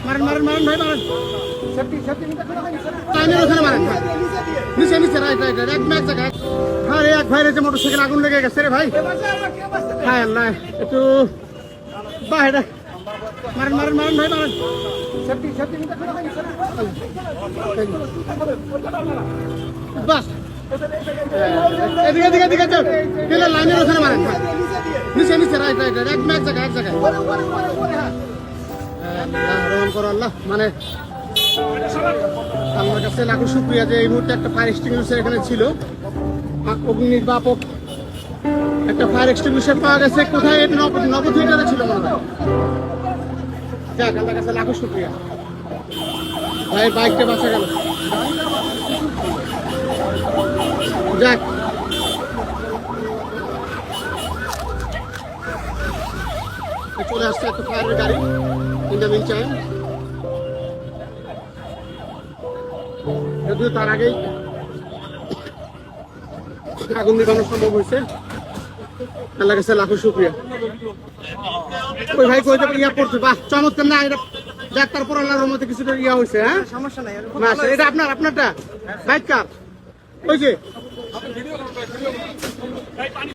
মারেন মারেন মারেন ভাই মারেন লাইনের ওখানে মারেন নিচে নিচে রাইট রাইট রাইট এক জায়গায়। হ্যাঁ এক ভাইয়ের যে মোটরসাইকেল আগুন লেগে গেছে রে ভাই। হ্যাঁ আল্লাহ একটু বাইরে মারেন মারেন মারেন ভাই মারেন বাস এদিকে এদিকে এদিকে চল দিলে লাইনের ওখানে মারেন নিচে নিচে রাইট রাইট রাইট এক জায়গায় এক জায়গায়। রহমান করো আল্লাহ, মানে আমার কাছে লাখো শুক্রিয়া যে এই মুহূর্তে একটা ফায়ার এক্সটিংগুইশার এখানে ছিল। অগ্নি নির্বাপক একটা ফায়ার এক্সটিংগুইশার পাওয়া গেছে। কোথায়? এটা নবথিয়েটারে ছিল মনে হয়। যাক আমার কাছে লাখো শুক্রিয়া ভাই, বাইকটা বাঁচা গেল। যাক চলে আসছে একটা ফায়ারের গাড়ি ইন দ্য মিন টাইম। যদিও তার আগেই আগুন নিভানো সম্ভব হয়েছে। আল্লাহ কাছে লাখো শুক্রিয়া। ওই ভাই কই ইয়া পড়ছে, বাহ চমৎকার না এটা। যাক তারপর আল্লাহর মধ্যে কিছুটা ইয়া হয়েছে। হ্যাঁ সমস্যা নাই, এটা আপনারটা বাইক কার ওই যে